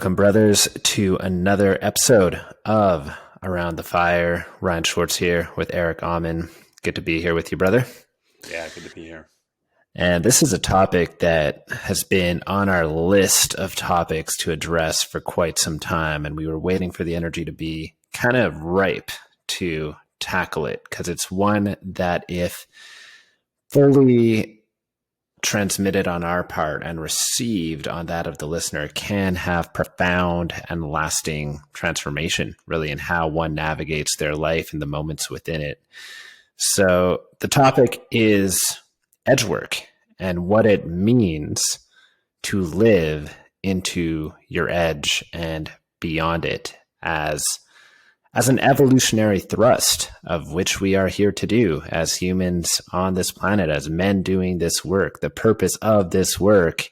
Welcome, brothers, to another episode of Around the Fire. Ryan Schwartz here with Eric Aumann. Good to be here with you, brother. Yeah, good to be here. And this is a topic that has been on our list of topics to address for quite some time. And we were waiting for the energy to be kind of ripe to tackle it, because it's one that, if fully transmitted on our part and received on that of the listener, can have profound and lasting transformation, really, in how one navigates their life and the moments within it. So the topic is edge work and what it means to live into your edge and beyond it as an evolutionary thrust of which we are here to do as humans on this planet, as men doing this work. The purpose of this work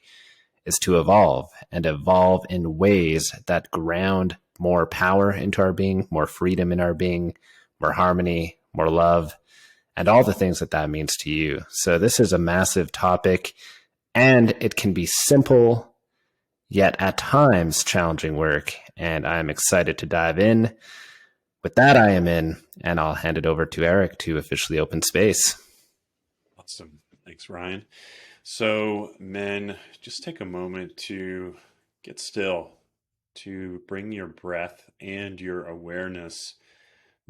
is to evolve, and evolve in ways that ground more power into our being, more freedom in our being, more harmony, more love, and all the things that that means to you. So this is a massive topic, and it can be simple, yet at times challenging work. And I'm excited to dive in. With that, I am in, and I'll hand it over to Eric to officially open space. Awesome. Thanks, Ryan. So, men, just take a moment to get still, to bring your breath and your awareness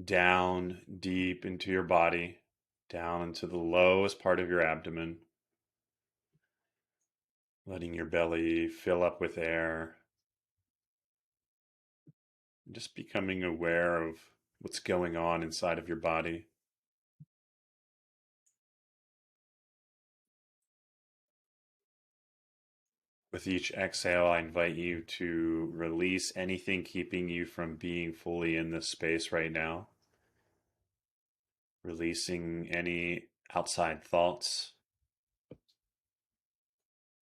down deep into your body, down into the lowest part of your abdomen, letting your belly fill up with air, just becoming aware of what's going on inside of your body. With each exhale, I invite you to release anything keeping you from being fully in this space right now. Releasing any outside thoughts,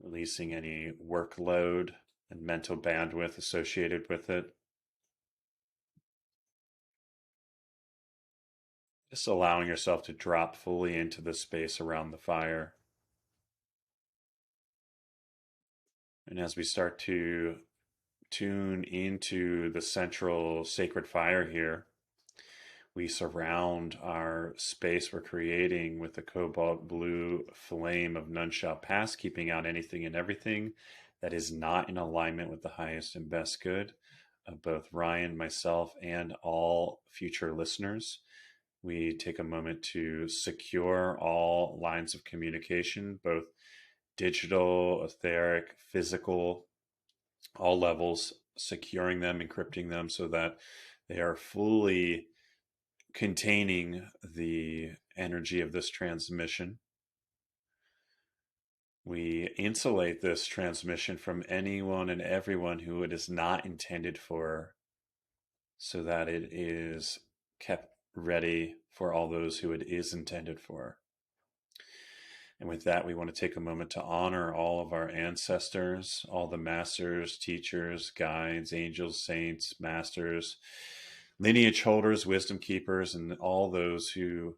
releasing any workload and mental bandwidth associated with it. Just allowing yourself to drop fully into the space around the fire. And as we start to tune into the central sacred fire here, we surround our space we're creating with the cobalt blue flame of none shall pass, keeping out anything and everything that is not in alignment with the highest and best good of both Ryan, myself, and all future listeners. We take a moment to secure all lines of communication, both digital, etheric, physical, all levels, securing them, encrypting them so that they are fully containing the energy of this transmission. We insulate this transmission from anyone and everyone who it is not intended for, so that it is kept ready for all those who it is intended for. And with that, we want to take a moment to honor all of our ancestors, all the masters, teachers, guides, angels, saints, masters, lineage holders, wisdom keepers, and all those who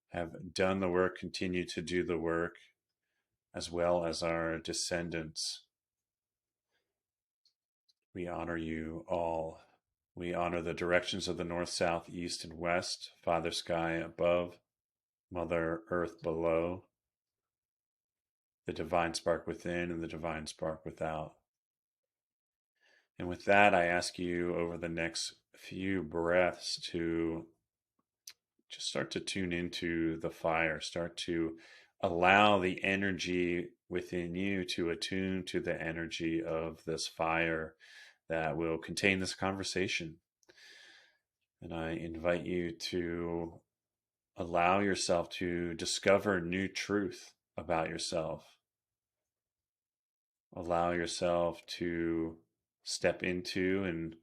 have done the work, continue to do the work, as well as our descendants. We honor you all. We honor the directions of the north, south, east, and west, Father Sky above, Mother Earth below, the divine spark within and the divine spark without. And with that, I ask you over the next few breaths to just start to tune into the fire, start to allow the energy within you to attune to the energy of this fire that will contain this conversation. And I invite you to allow yourself to discover new truth about yourself. Allow yourself to step into and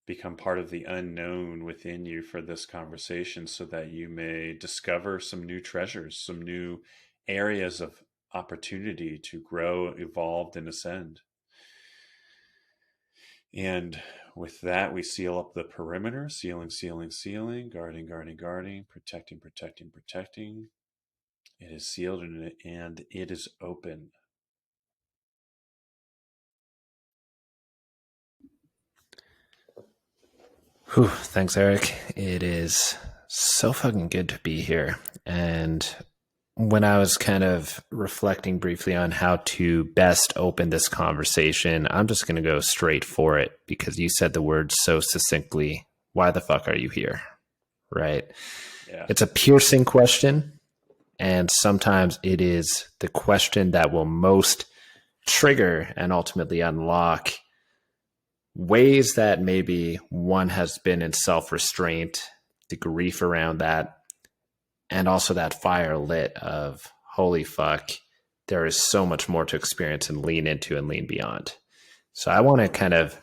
become part of the unknown within you for this conversation, so that you may discover some new treasures, some new areas of opportunity to grow, evolve, and ascend. And with that, we seal up the perimeter, sealing, sealing, sealing, guarding, guarding, guarding, protecting, protecting, protecting. It is sealed and it is open. Whew, thanks, Eric. It is so fucking good to be here. And when I was kind of reflecting briefly on how to best open this conversation, I'm just going to go straight for it because you said the words so succinctly. Why the fuck are you here? Right? Yeah. It's a piercing question. And sometimes it is the question that will most trigger and ultimately unlock ways that maybe one has been in self restraint, the grief around that, and also that fire lit of holy fuck, there is so much more to experience and lean into and lean beyond. So I want to kind of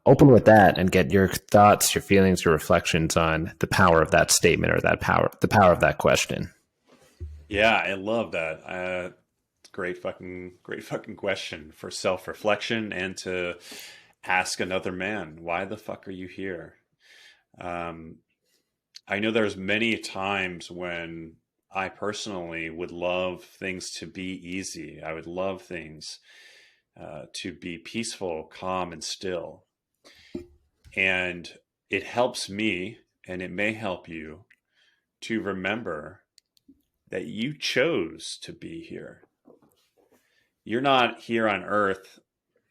open with that and get your thoughts, your feelings, your reflections on the power of that statement or the power of that question. Yeah, I love that. Great fucking question for self-reflection and to ask another man, why the fuck are you here? Um, I know there's many times when I personally would love things to be easy. I would love things to be peaceful, calm, and still. And it helps me, and it may help you, to remember that you chose to be here. You're not here on earth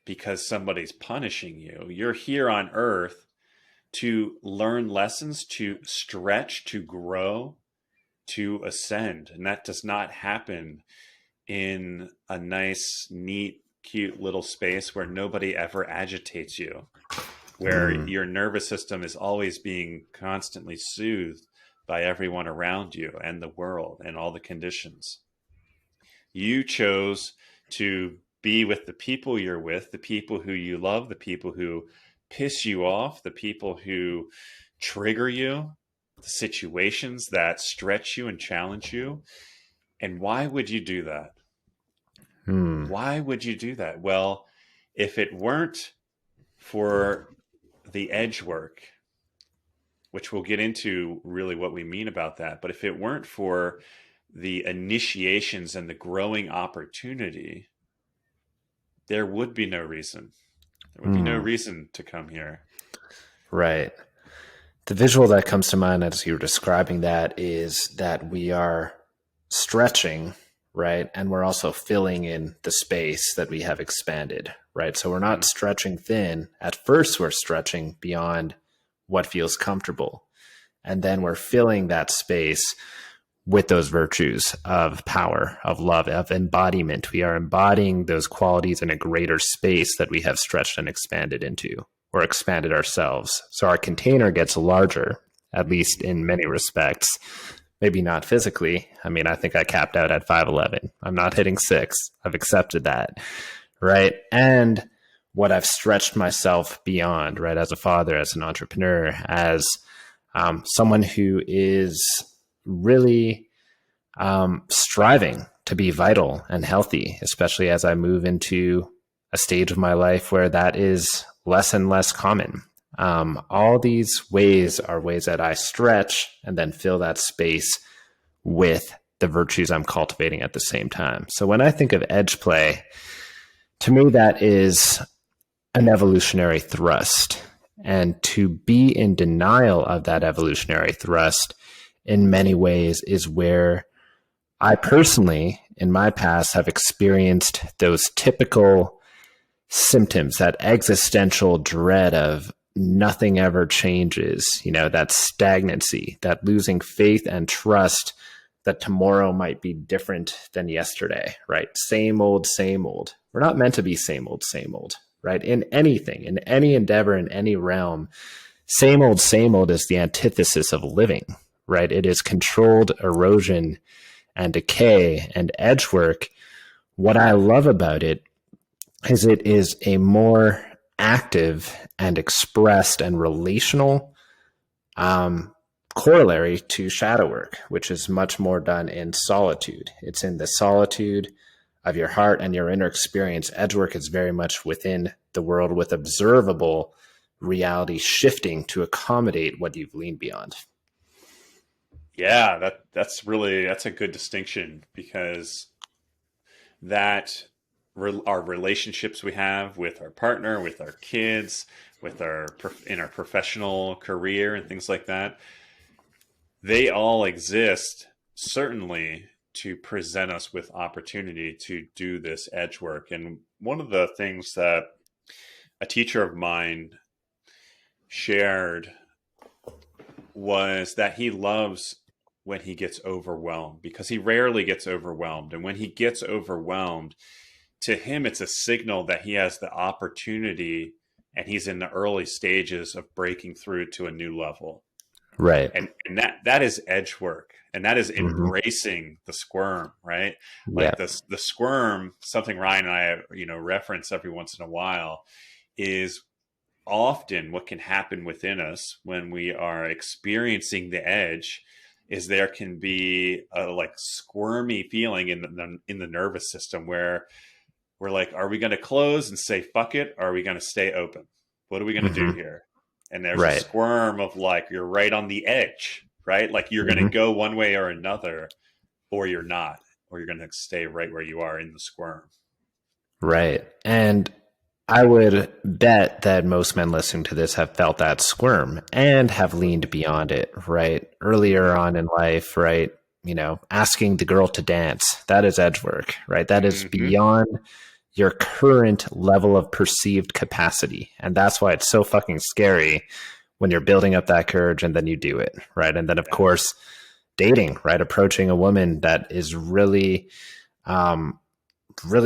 because somebody's punishing you. You're here on earth to learn lessons, to stretch, to grow, to ascend. And that does not happen in a nice, neat, cute little space where nobody ever agitates you, where Mm, your nervous system is always being constantly soothed by everyone around you and the world and all the conditions. You chose to be with the people you're with, the people who you love, the people who piss you off, the people who trigger you, the situations that stretch you and challenge you. And why would you do that? mm, Why would you do that? Well, if it weren't for the edge work, which we'll get into really what we mean about that, but if it weren't for the initiations and the growing opportunity, there would be no reason. There would be no mm. reason to come here. Right. The visual that comes to mind as you were describing that is that we are stretching, right? And we're also filling in the space that we have expanded, right? So we're Mm-hmm. not stretching thin. At first, we're stretching beyond what feels comfortable. And then we're filling that space with those virtues of power, of love, of embodiment. We are embodying those qualities in a greater space that we have stretched and expanded into or expanded ourselves. So our container gets larger, at least in many respects. Maybe not physically. I mean, I think I capped out at 5'11. I'm not hitting 6. I've accepted that. Right. And what I've stretched myself beyond, right, as a father, as an entrepreneur, as someone who is really striving to be vital and healthy, especially as I move into a stage of my life where that is less and less common. All these ways are ways that I stretch and then fill that space with the virtues I'm cultivating at the same time. So when I think of edge play, to me, that is an evolutionary thrust. And to be in denial of that evolutionary thrust in many ways is where I personally, in my past, have experienced those typical symptoms, that existential dread of nothing ever changes, that stagnancy, that losing faith and trust that tomorrow might be different than yesterday, right? Same old, same old. We're not meant to be same old, right? In anything, in any endeavor, in any realm, same old is the antithesis of living, right? It is controlled erosion and decay and edge work. What I love about it is a more active and expressed and relational um, corollary to shadow work, which is much more done in solitude. It's in the solitude of your heart and your inner experience. Edge work is very much within the world with observable reality shifting to accommodate what you've leaned beyond. Yeah, that's a good distinction because that our relationships we have with our partner, with our kids, with in our professional career and things like that, they all exist certainly to present us with opportunity to do this edge work. And one of the things that a teacher of mine shared was that he loves when he gets overwhelmed, because he rarely gets overwhelmed. And when he gets overwhelmed, to him, it's a signal that he has the opportunity and he's in the early stages of breaking through to a new level. Right. And that is edge work, and that is Mm-hmm. embracing the squirm, right? Yeah. Like the squirm, something Ryan and I, reference every once in a while, is often what can happen within us when we are experiencing the edge. Is there can be a like squirmy feeling in the nervous system where we're like, are we going to close and say fuck it, or are we going to stay open? What are we going to do Mm-hmm. here? And there's a Right. squirm of like, you're right on the edge, right? Like you're going to Mm-hmm. go one way or another, or you're not, or you're going to stay right where you are in the squirm. Right. And I would bet that most men listening to this have felt that squirm and have leaned beyond it, right? Earlier on in life, right? Asking the girl to dance, that is edge work, right? That is Mm-hmm. beyond your current level of perceived capacity. And that's why it's so fucking scary when you're building up that courage and then you do it, right? And then, of Yes. course, dating, right? Approaching a woman that is really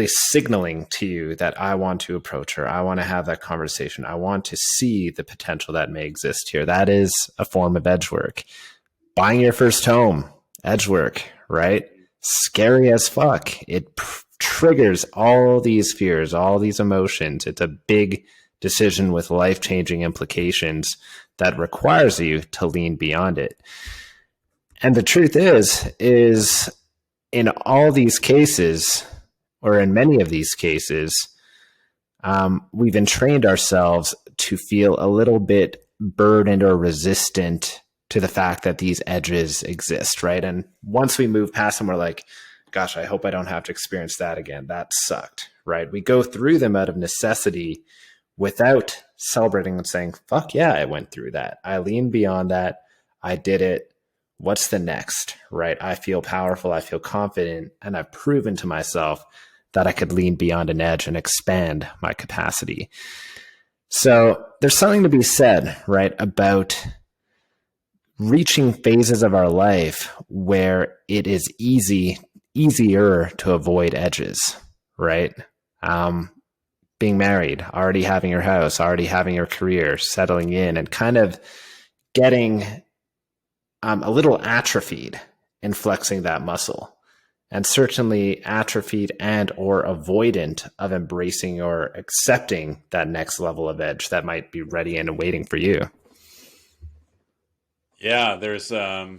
signaling to you that I want to approach her. I want to have that conversation. I want to see the potential that may exist here. That is a form of edge work. Buying your first home, edge work, right? Scary as fuck. It triggers all these fears, all these emotions. It's a big decision with life-changing implications that requires you to lean beyond it. And the truth is in all these cases, or in many of these cases, we've entrained ourselves to feel a little bit burdened or resistant to the fact that these edges exist, right? And once we move past them, we're like, gosh, I hope I don't have to experience that again. That sucked, right? We go through them out of necessity without celebrating and saying, fuck yeah, I went through that. I leaned beyond that. I did it. What's the next, right? I feel powerful. I feel confident. And I've proven to myself that I could lean beyond an edge and expand my capacity. So there's something to be said, right, about reaching phases of our life where it is easier to avoid edges, right? Being married, already having your house, already having your career, settling in, and kind of getting a little atrophied in flexing that muscle, and certainly atrophied and or avoidant of embracing or accepting that next level of edge that might be ready and waiting for you. Yeah, there's a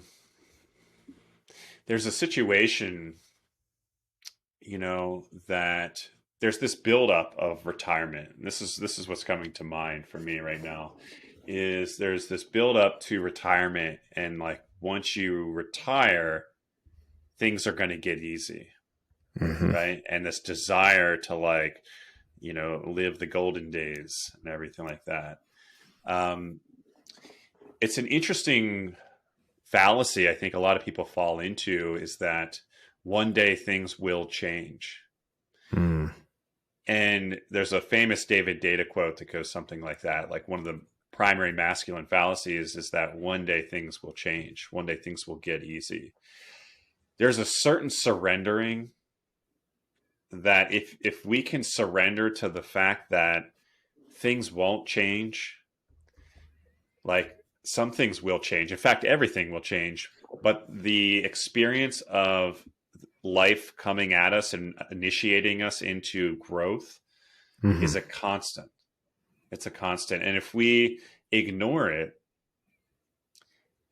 situation, that there's this buildup of retirement. This is what's coming to mind for me right now. Is there's this buildup to retirement, and like once you retire, things are going to get easy, Mm-hmm. right? And this desire to like, live the golden days and everything like that. Um, it's an interesting fallacy I think a lot of people fall into, is that one day things will change. Mm. And there's a famous David Data quote that goes something like that. Like one of the primary masculine fallacies is that one day things will change. One day things will get easy. There's a certain surrendering that if we can surrender to the fact that things won't change, like some things will change. In fact, everything will change. But the experience of life coming at us and initiating us into growth Mm-hmm. is a constant. It's a constant. And if we ignore it,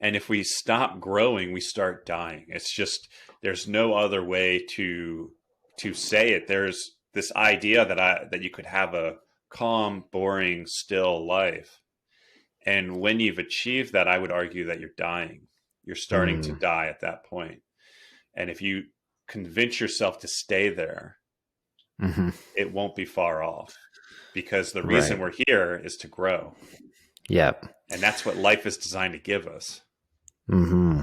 and if we stop growing, we start dying. It's just, there's no other way to say it. There's this idea that you could have a calm, boring, still life. And when you've achieved that, I would argue that you're dying. You're starting to Mm. die at that point. And if you convince yourself to stay there, Mm-hmm. it won't be far off. because the reason Right. we're here is to grow. Yep. And that's what life is designed to give us. Hmm.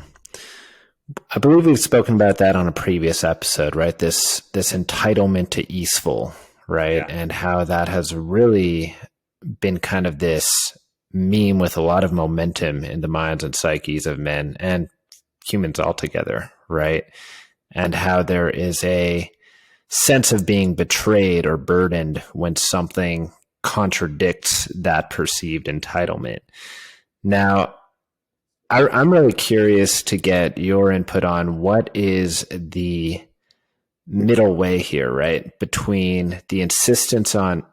I believe we've spoken about that on a previous episode, right? This entitlement to easeful, right? Yeah. And how that has really been kind of this meme with a lot of momentum in the minds and psyches of men and humans altogether, right? And how there is a sense of being betrayed or burdened when something contradicts that perceived entitlement. Now, I'm really curious to get your input on what is the middle way here, right? Between the insistence on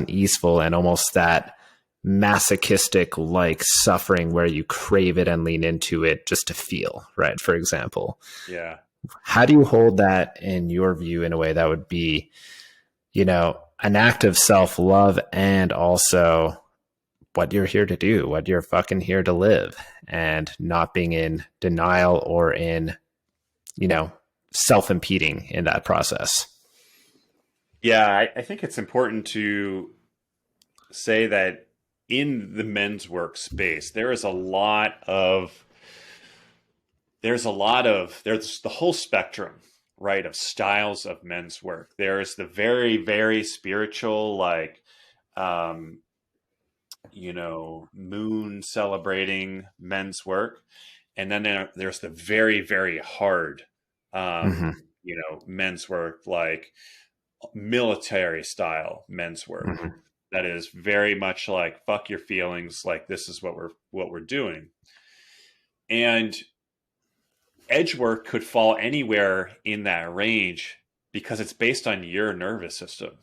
easeful and almost that masochistic like suffering where you crave it and lean into it just to feel, right? For example, Yeah. how do you hold that in your view in a way that would be, an act of self-love and also what you're here to do, what you're fucking here to live, and not being in denial or in, self-impeding in that process? Yeah. I think it's important to say that in the men's workspace, there's the whole spectrum, right, of styles of men's work. There's the very, very spiritual, like, um, moon celebrating men's work. And then there's the very, very hard, Mm-hmm. men's work, like military style men's work. Mm-hmm. That is very much like, fuck your feelings. Like, this is what we're doing. And edge work could fall anywhere in that range because it's based on your nervous system.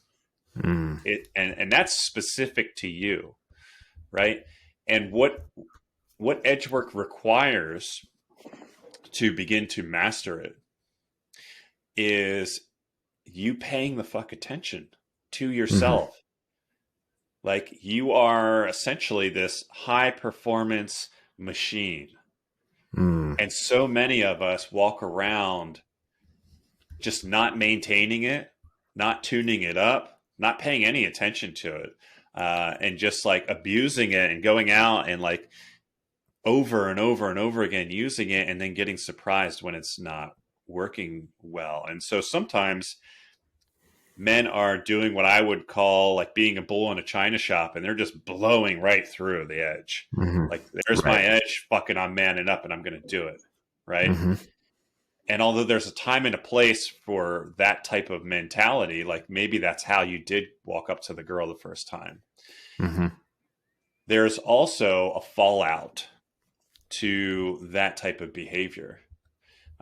Mm. And that's specific to you, right? And what edge work requires to begin to master it is you paying the fuck attention to Mm-hmm. yourself. Like, you are essentially this high performance machine. Mm. And so many of us walk around just not maintaining it, not tuning it up, not paying any attention to it, and just like abusing it and going out and like over and over and over again using it and then getting surprised when it's not working well. And so sometimes men are doing what I would call like being a bull in a china shop, and they're just blowing right through the edge. Mm-hmm. Like, there's my Right. edge, fucking I'm manning up and I'm going to do it. Right. Mm-hmm. And although there's a time and a place for that type of mentality, like maybe that's how you did walk up to the girl the first time. Mm-hmm. There's also a fallout to that type of behavior,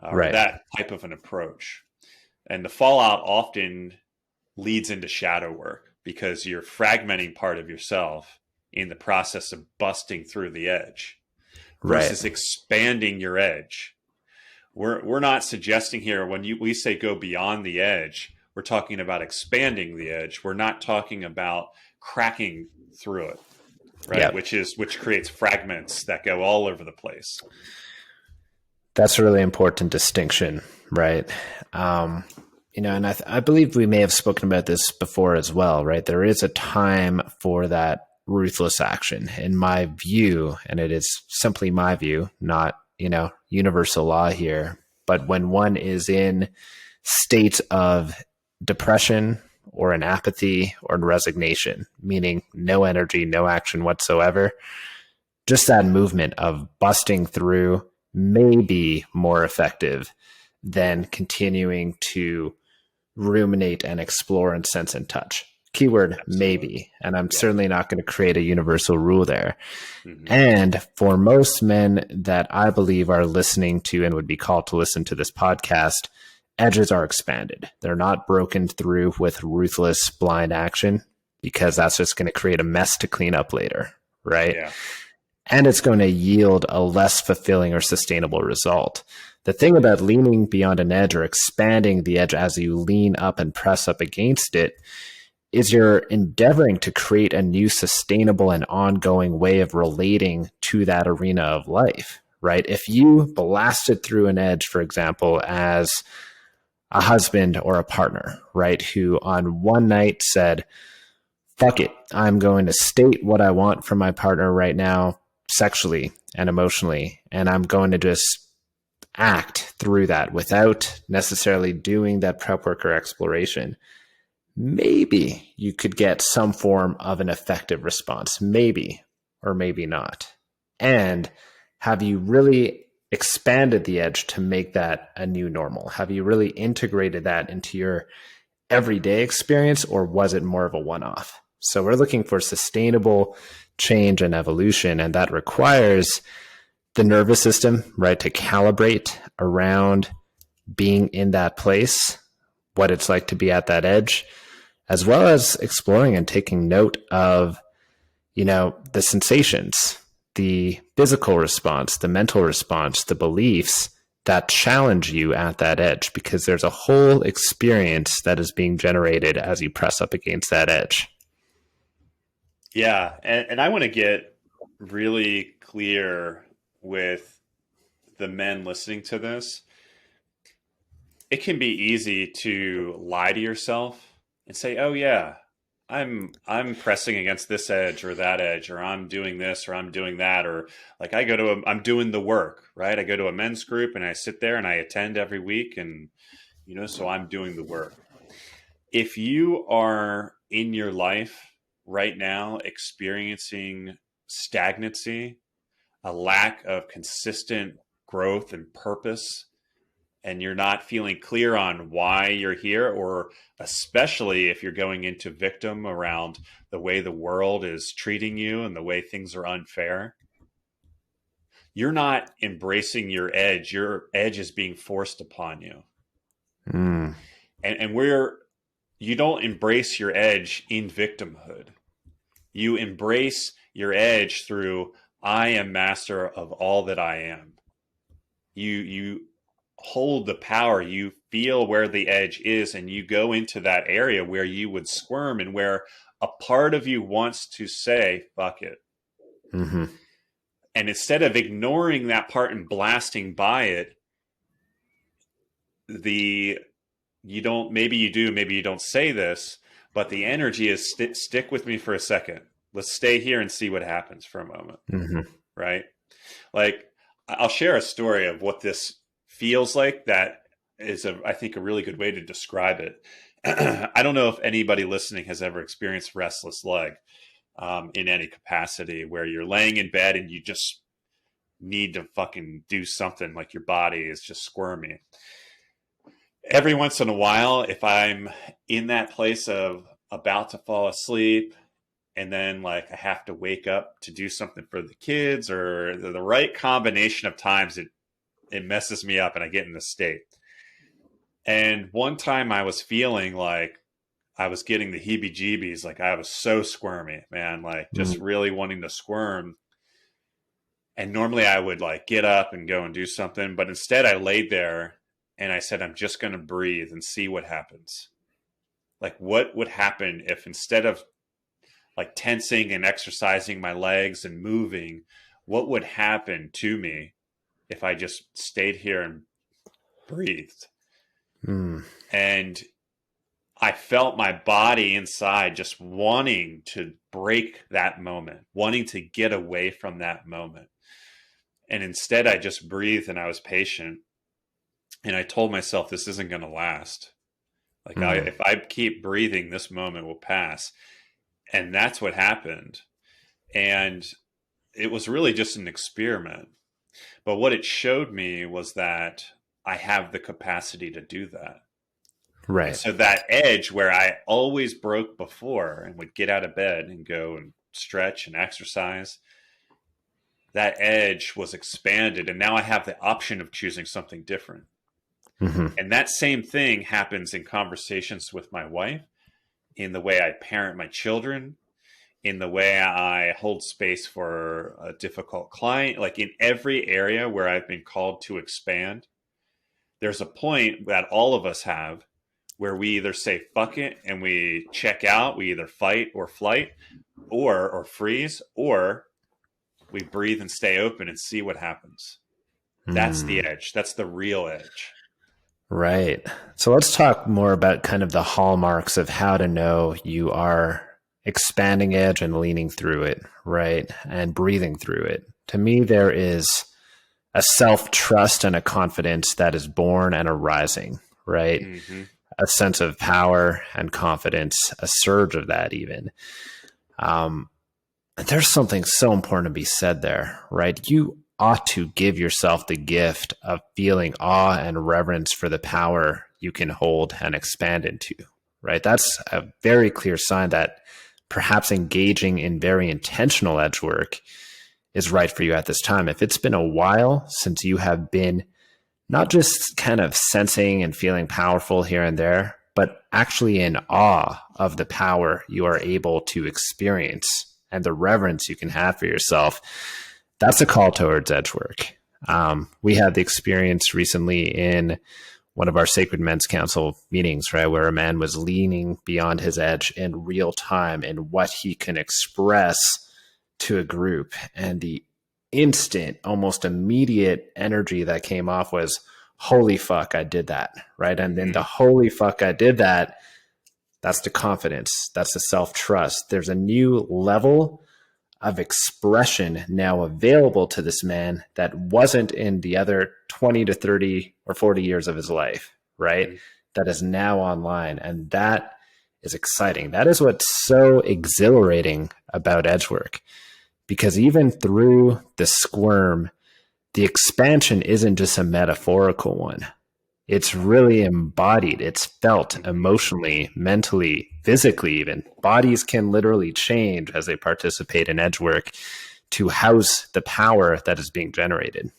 or Right. that type of an approach. And the fallout often leads into shadow work because you're fragmenting part of yourself in the process of busting through the edge Right. versus expanding your edge. We're not suggesting here when we say go beyond the edge, we're talking about expanding the edge. We're not talking about cracking through it, right? Yep. Which creates fragments that go all over the place. That's a really important distinction, right? And I believe we may have spoken about this before as well, right? There is a time for that ruthless action, in my view, and it is simply my view, not, universal law here. But when one is in states of depression or an apathy or resignation, meaning no energy, no action whatsoever, just that movement of busting through may be more effective than continuing to ruminate and explore and sense and touch. Keyword Absolutely. maybe. And I'm Yeah. certainly not going to create a universal rule there. Mm-hmm. And for most men that I believe are listening to and would be called to listen to this podcast, edges are expanded. They're not broken through with ruthless blind action, because that's just going to create a mess to clean up later, right? Yeah. And it's going to yield a less fulfilling or sustainable result. The thing about leaning beyond an edge or expanding the edge as you lean up and press up against it is you're endeavoring to create a new sustainable and ongoing way of relating to that arena of life, right? If you blasted through an edge, for example, as a husband or a partner, right, who on one night said, fuck it, I'm going to state what I want from my partner right now, sexually and emotionally, and I'm going to just act through that without necessarily doing that prep work or exploration, maybe you could get some form of an effective response, maybe, or maybe not. And have you really expanded the edge to make that a new normal? Have you really integrated that into your everyday experience, or was it more of a one-off? So we're looking for sustainable change and evolution, and that requires the nervous system, right, to calibrate around being in that place, what it's like to be at that edge, as well as exploring and taking note of, the sensations, the physical response, the mental response, the beliefs that challenge you at that edge, because there's a whole experience that is being generated as you press up against that edge. Yeah. And I want to get really clear with the men listening to this. It can be easy to lie to yourself and say, "Oh yeah, I'm pressing against this edge or that edge, or I'm doing this or I'm doing that, or like I'm doing the work, right? I go to a men's group and I sit there and I attend every week, and so I'm doing the work." If you are in your life right now experiencing stagnancy, a lack of consistent growth and purpose, and you're not feeling clear on why you're here, or especially if you're going into victim around the way the world is treating you and the way things are unfair, you're not embracing your edge. Your edge is being forced upon you. Mm. And you don't embrace your edge in victimhood. You embrace your edge through, I am master of all that I am. You hold the power, you feel where the edge is, and you go into that area where you would squirm and where a part of you wants to say, fuck it. Mm-hmm. And instead of ignoring that part and blasting by it, maybe you do, maybe you don't say this, but the energy is stick with me for a second. Let's stay here and see what happens for a moment. Mm-hmm. Right? Like, I'll share a story of what this feels like. That is, I think, a really good way to describe it. I don't know if anybody listening has ever experienced restless leg in any capacity, where you're laying in bed and you just need to fucking do something, like your body is just squirmy. Every once in a while, if I'm in that place of about to fall asleep, and then like I have to wake up to do something for the kids, or the right combination of times, it messes me up and I get in this state. And one time I was feeling like I was getting the heebie-jeebies, like I was so squirmy, man, like just really wanting to squirm. And normally I would like get up and go and do something, but instead I laid there and I said, I'm just going to breathe and see what happens. Like, what would happen if, instead of like tensing and exercising my legs and moving, what would happen to me if I just stayed here and breathed? And I felt my body inside just wanting to break that moment, wanting to get away from that moment. And instead I just breathed and I was patient. And I told myself, this isn't going to last. Like, if I keep breathing, this moment will pass. And that's what happened. And it was really just an experiment. But what it showed me was that I have the capacity to do that. Right. And so that edge where I always broke before and would get out of bed and go and stretch and exercise, that edge was expanded. And now I have the option of choosing something different. Mm-hmm. And that same thing happens in conversations with my wife, in the way I parent my children, in the way I hold space for a difficult client. Like, in every area where I've been called to expand, there's a point that all of us have where we either say fuck it and we check out, we either fight or flight, or freeze, or we breathe and stay open and see what happens. That's the edge. That's the real edge. Right. So let's talk more about kind of the hallmarks of how to know you are expanding edge and leaning through it, right? And breathing through it. To me, there is a self-trust and a confidence that is born and arising, right? Mm-hmm. A sense of power and confidence, a surge of that even. There's something so important to be said there, right? You ought to give yourself the gift of feeling awe and reverence for the power you can hold and expand into, right? That's a very clear sign that perhaps engaging in very intentional edge work is right for you at this time. If it's been a while since you have been not just kind of sensing and feeling powerful here and there, but actually in awe of the power you are able to experience and the reverence you can have for yourself, that's a call towards edge work. We had the experience recently in one of our Sacred Men's Council meetings, right, where a man was leaning beyond his edge in real time in what he can express to a group. And the instant, almost immediate energy that came off was, holy fuck, I did that, right? And then the holy fuck, I did that, that's the confidence. That's the self-trust. There's a new level of expression now available to this man that wasn't in the other 20 to 30 or 40 years of his life, right? Mm-hmm. That is now online. And that is exciting. That is what's so exhilarating about edge work. Because even through the squirm, the expansion isn't just a metaphorical one. It's really embodied. It's felt emotionally, mentally, physically even. Bodies can literally change as they participate in edge work to house the power that is being generated.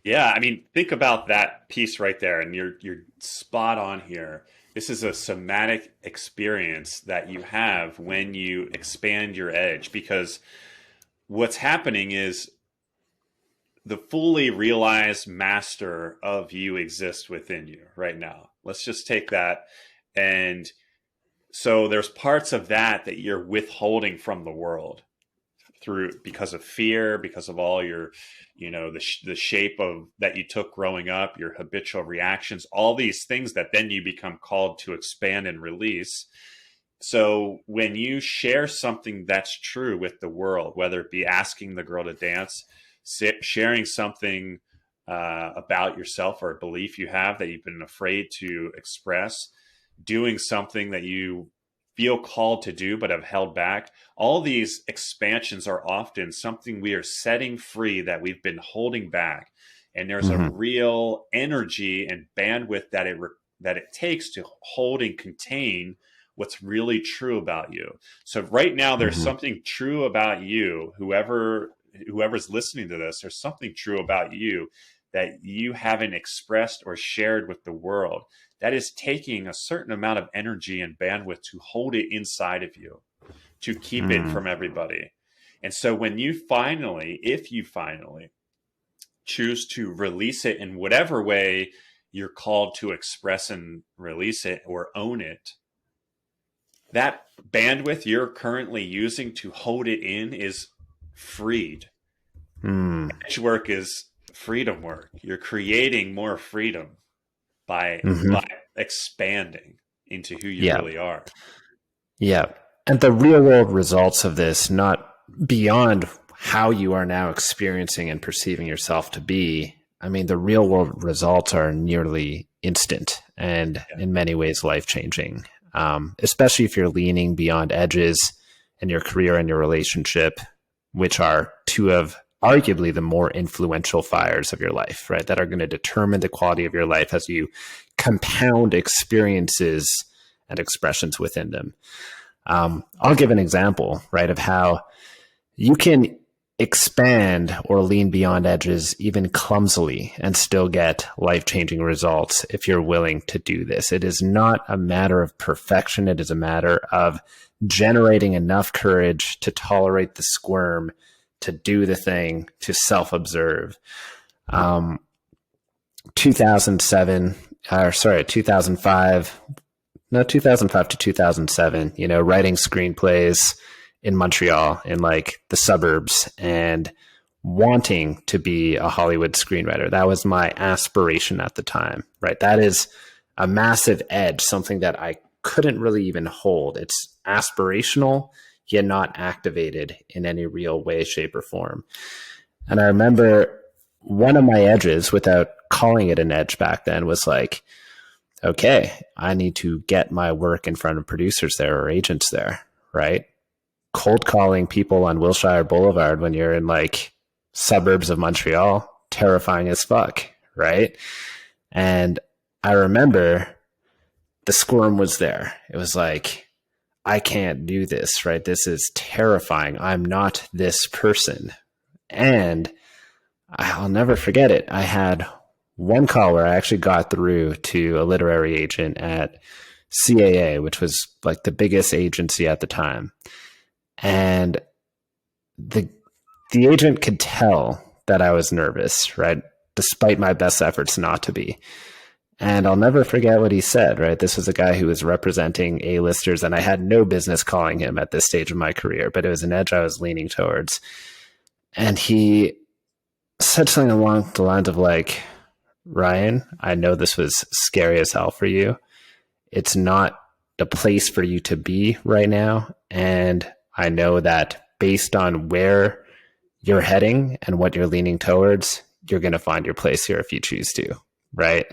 Yeah, I mean, think about that piece right there, and you're spot on here. This is a somatic experience that you have when you expand your edge, because what's happening is the fully realized master of you exists within you right now. Let's just take that. And so there's parts of that you're withholding from the world because of fear, because of all your, the shape of that you took growing up, your habitual reactions, all these things that then you become called to expand and release. So when you share something that's true with the world, whether it be asking the girl to dance, sharing something about yourself or a belief you have that you've been afraid to express, doing something that you feel called to do but have held back, all these expansions are often something we are setting free that we've been holding back. And there's a real energy and bandwidth that it takes to hold and contain what's really true about you. So right now there's something true about you, whoever's listening to this, there's something true about you that you haven't expressed or shared with the world. That is taking a certain amount of energy and bandwidth to hold it inside of you, to keep it from everybody. And so when if you finally choose to release it in whatever way you're called to express and release it or own it, that bandwidth you're currently using to hold it in is freed. Edge work is freedom work. You're creating more freedom by expanding into who you really are. Yeah. And the real world results of this, not beyond how you are now experiencing and perceiving yourself to be, I mean, the real world results are nearly instant and in many ways life-changing, especially if you're leaning beyond edges in your career and your relationship, which are two of arguably the more influential fires of your life, right? That are going to determine the quality of your life as you compound experiences and expressions within them. I'll give an example, right, of how you can expand or lean beyond edges even clumsily and still get life-changing results if you're willing to do this. It is not a matter of perfection. It is a matter of generating enough courage to tolerate the squirm, to do the thing, to self-observe. 2005 to 2007, writing screenplays in Montreal, in like the suburbs, and wanting to be a Hollywood screenwriter. That was my aspiration at the time, right? That is a massive edge, something that I couldn't really even hold. It's aspirational, yet not activated in any real way, shape, or form. And I remember one of my edges, without calling it an edge back then, was like, okay, I need to get my work in front of producers there or agents there, right? Cold calling people on Wilshire Boulevard when you're in like suburbs of Montreal, terrifying as fuck, right? And I remember the squirm was there. It was like, I can't do this, right? This is terrifying. I'm not this person. And I'll never forget it. I had one call where I actually got through to a literary agent at CAA, which was like the biggest agency at the time. And the agent could tell that I was nervous, right? Despite my best efforts not to be. And I'll never forget what he said, right? This was a guy who was representing A-listers, and I had no business calling him at this stage of my career, but it was an edge I was leaning towards. And he said something along the lines of like, Ryan, I know this was scary as hell for you. It's not the place for you to be right now. And I know that based on where you're heading and what you're leaning towards, you're going to find your place here if you choose to, right?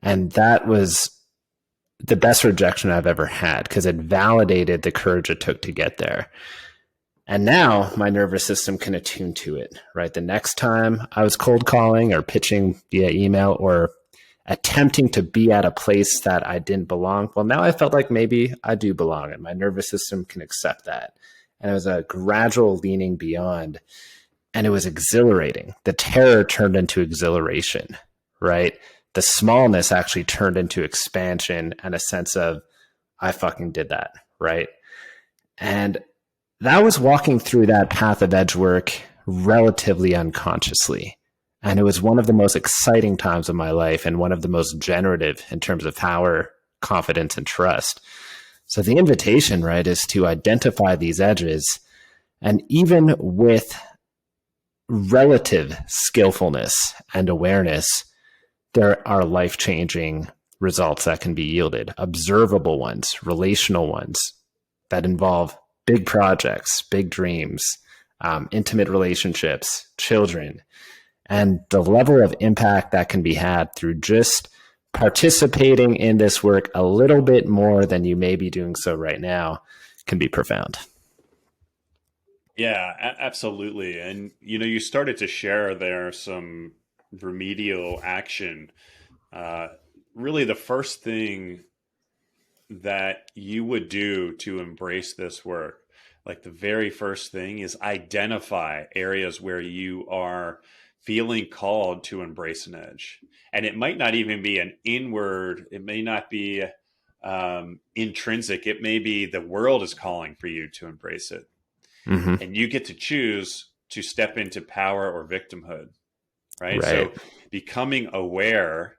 And that was the best rejection I've ever had because it validated the courage it took to get there. And now my nervous system can attune to it, right? The next time I was cold calling or pitching via email or attempting to be at a place that I didn't belong, well, now I felt like maybe I do belong and my nervous system can accept that. And it was a gradual leaning beyond, and it was exhilarating. The terror turned into exhilaration, right? The smallness actually turned into expansion and a sense of, I fucking did that, right? And that was walking through that path of edge work relatively unconsciously. And it was one of the most exciting times of my life and one of the most generative in terms of power, confidence, and trust. So the invitation, right, is to identify these edges. And even with relative skillfulness and awareness, there are life-changing results that can be yielded, observable ones, relational ones that involve big projects, big dreams, intimate relationships, children, and the level of impact that can be had through just participating in this work a little bit more than you may be doing so right now can be profound. Yeah, absolutely. And you started to share there some remedial action. Uh, Really, the first thing that you would do to embrace this work, like the very first thing, is identify areas where you are feeling called to embrace an edge. And it might not even be an inward, it may not be intrinsic, it may be the world is calling for you to embrace it. Mm-hmm. And you get to choose to step into power or victimhood, right? Right. So becoming aware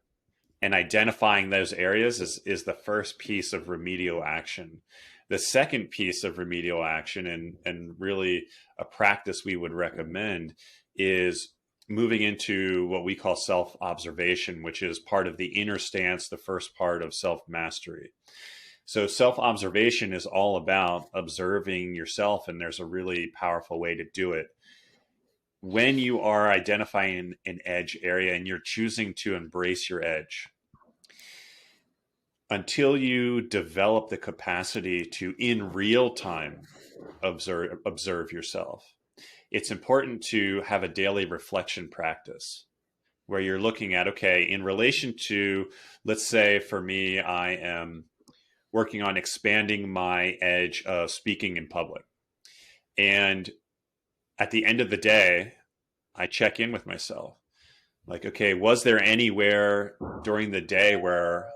and identifying those areas is the first piece of remedial action. The second piece of remedial action, and really a practice we would recommend, is moving into what we call self-observation, which is part of the inner stance, the first part of self-mastery. So self-observation is all about observing yourself, and there's a really powerful way to do it. When you are identifying an edge area and you're choosing to embrace your edge, until you develop the capacity to, in real time, observe yourself, it's important to have a daily reflection practice where you're looking at, okay, in relation to, let's say for me, I am working on expanding my edge of speaking in public. And at the end of the day, I check in with myself. Like, okay, was there anywhere during the day where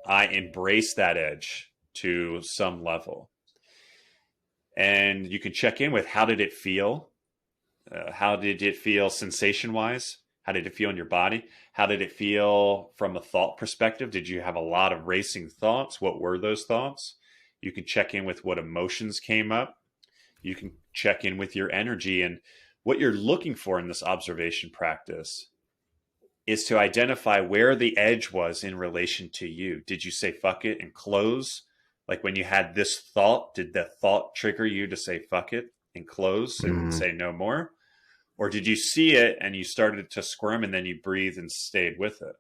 I embraced that edge to some level? And you can check in with, how did it feel? How did it feel sensation wise? How did it feel in your body? How did it feel from a thought perspective? Did you have a lot of racing thoughts? What were those thoughts? You can check in with what emotions came up. You can check in with your energy. And what you're looking for in this observation practice is to identify where the edge was in relation to you. Did you say fuck it and close? Like when you had this thought, did that thought trigger you to say fuck it and close and say no more? Or did you see it and you started to squirm and then you breathed and stayed with it?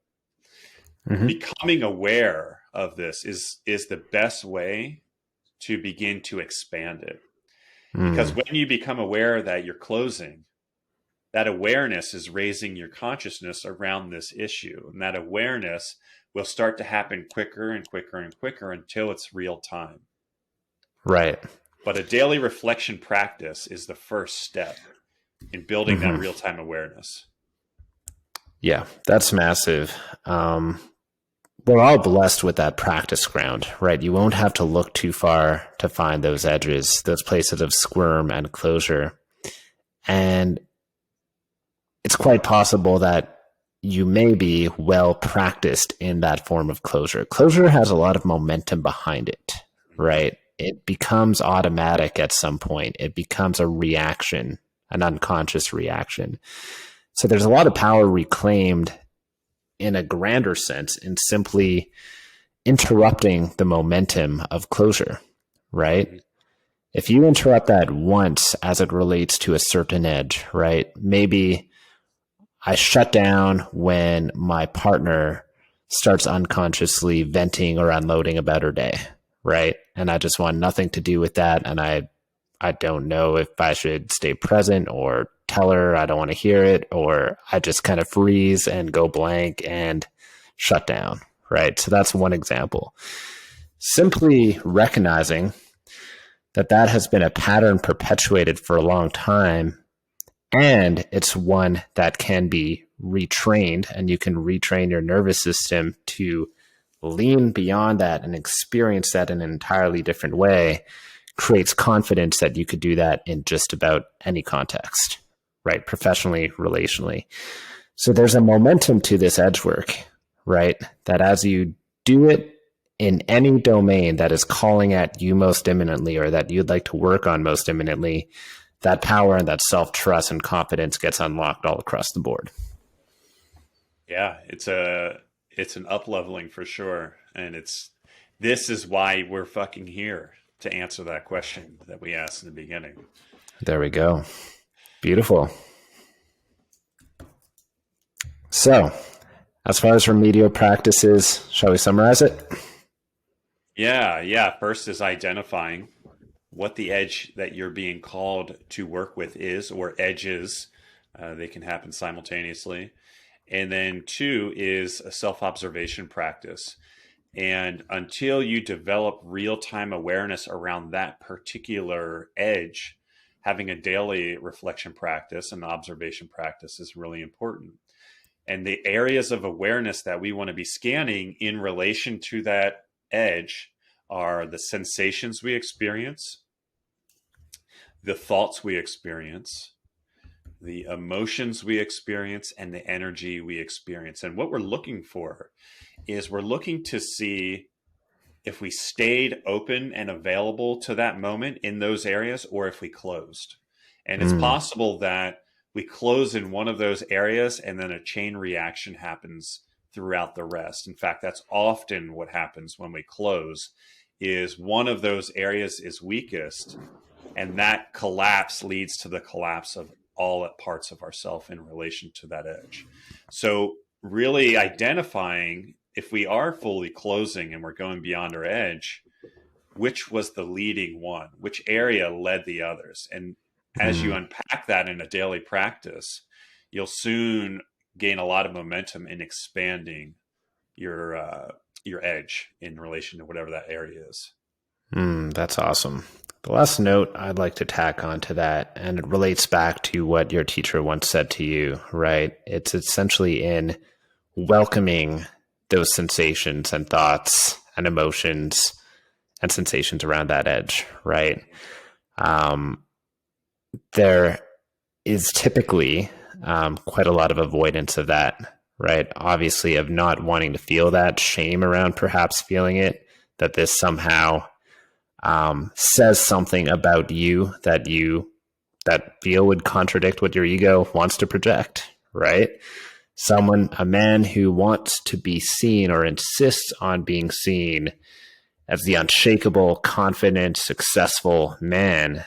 Becoming aware of this is the best way to begin to expand it. Because when you become aware that you're closing, that awareness is raising your consciousness around this issue. And that awareness will start to happen quicker and quicker and quicker until it's real time. Right. But a daily reflection practice is the first step in building that real time awareness. Yeah, that's massive. We're all blessed with that practice ground, right? You won't have to look too far to find those edges, those places of squirm and closure. And it's quite possible that you may be well practiced in that form of closure. Closure has a lot of momentum behind it, right? It becomes automatic at some point. It becomes a reaction, an unconscious reaction. So there's a lot of power reclaimed in a grander sense in simply interrupting the momentum of closure, right? If you interrupt that once as it relates to a certain edge, right? Maybe I shut down when my partner starts unconsciously venting or unloading about her day, right? And I just want nothing to do with that. And I don't know if I should stay present or tell her I don't want to hear it, or I just kind of freeze and go blank and shut down, right? So that's one example. Simply recognizing that that has been a pattern perpetuated for a long time, and it's one that can be retrained, and you can retrain your nervous system to lean beyond that and experience that in an entirely different way, creates confidence that you could do that in just about any context, right? Professionally, relationally. So there's a momentum to this edge work, right? That as you do it in any domain that is calling at you most imminently, or that you'd like to work on most imminently, that power and that self-trust and confidence gets unlocked all across the board. Yeah, it's an up-leveling for sure. And this is why we're fucking here, to answer that question that we asked in the beginning. There we go. Beautiful. So, as far as remedial practices, shall we summarize it? Yeah. First is identifying what the edge that you're being called to work with is, or edges. They can happen simultaneously. And then 2 is a self-observation practice. And until you develop real-time awareness around that particular edge, having a daily reflection practice and observation practice is really important. And the areas of awareness that we want to be scanning in relation to that edge are the sensations we experience, the thoughts we experience, the emotions we experience, and the energy we experience. And what we're looking for is we're looking to see if we stayed open and available to that moment in those areas, or if we closed. And it's possible that we close in one of those areas and then a chain reaction happens throughout the rest. In fact, that's often what happens when we close, is one of those areas is weakest, and that collapse leads to the collapse of all parts of ourself in relation to that edge. So really identifying, if we are fully closing and we're going beyond our edge, which was the leading one, which area led the others. And as you unpack that in a daily practice, you'll soon gain a lot of momentum in expanding your edge in relation to whatever that area is. That's awesome. The last note I'd like to tack onto that, and it relates back to what your teacher once said to you, right? It's essentially in welcoming those sensations and thoughts and emotions and sensations around that edge, right? There is typically quite a lot of avoidance of that, right? Obviously, of not wanting to feel that shame around perhaps feeling it, that this somehow says something about you that feel would contradict what your ego wants to project, right? A man who wants to be seen or insists on being seen, as the unshakable, confident, successful man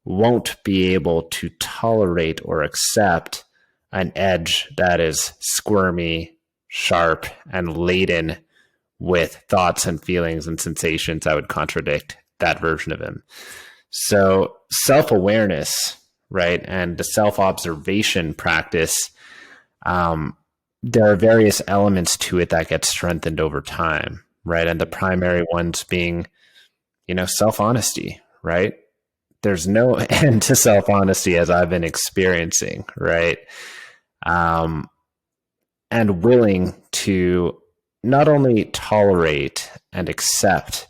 won't be able to tolerate or accept an edge that is squirmy, sharp, and laden with thoughts and feelings and sensations that would contradict that version of him. So self-awareness, right, and the self-observation practice, there are various elements to it that get strengthened over time, right? And the primary ones being, self-honesty, right? There's no end to self-honesty as I've been experiencing, right? And willing to not only tolerate and accept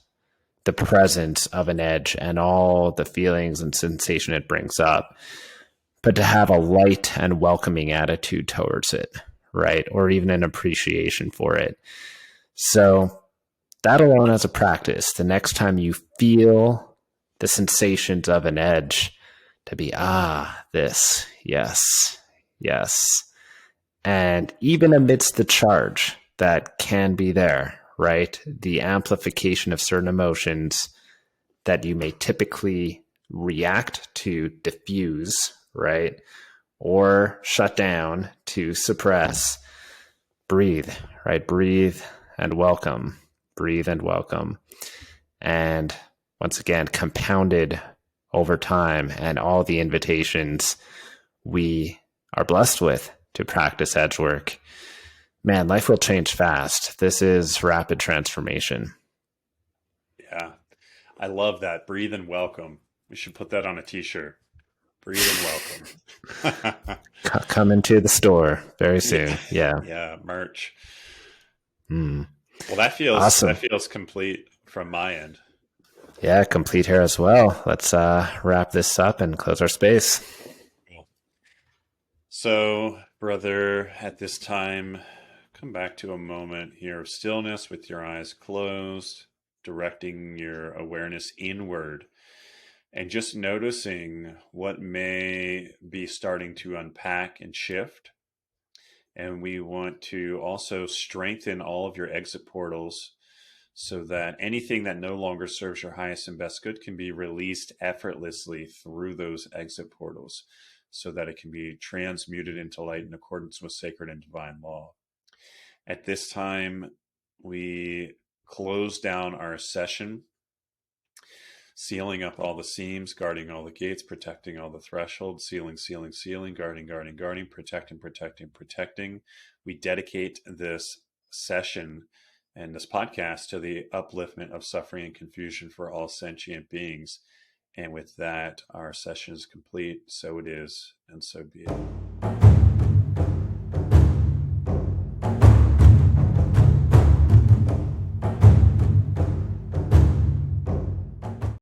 the presence of an edge and all the feelings and sensation it brings up, but to have a light and welcoming attitude towards it, right? Or even an appreciation for it. So that alone as a practice, the next time you feel the sensations of an edge, to be, this, yes, yes. And even amidst the charge that can be there, right? The amplification of certain emotions that you may typically react to diffuse, right? Or shut down to suppress. Breathe, right? Breathe and welcome. Breathe and welcome. And once again, compounded over time and all the invitations we are blessed with to practice edge work, man, life will change fast. This is rapid transformation. Yeah. I love that. Breathe and welcome. We should put that on a t-shirt. Breathe and welcome. Come into the store very soon. Yeah. Yeah. Merch. Mm. Well, that feels awesome. That feels complete from my end. Yeah, complete here as well. Let's wrap this up and close our space. Cool. So, brother, at this time, come back to a moment here of stillness with your eyes closed, directing your awareness inward, and just noticing what may be starting to unpack and shift. And we want to also strengthen all of your exit portals so that anything that no longer serves your highest and best good can be released effortlessly through those exit portals so that it can be transmuted into light in accordance with sacred and divine law. At this time, we close down our session, sealing up all the seams, guarding all the gates, protecting all the thresholds, sealing, guarding, protecting. We dedicate this session and this podcast to the upliftment of suffering and confusion for all sentient beings. And with that, our session is complete. So it is, and so be it.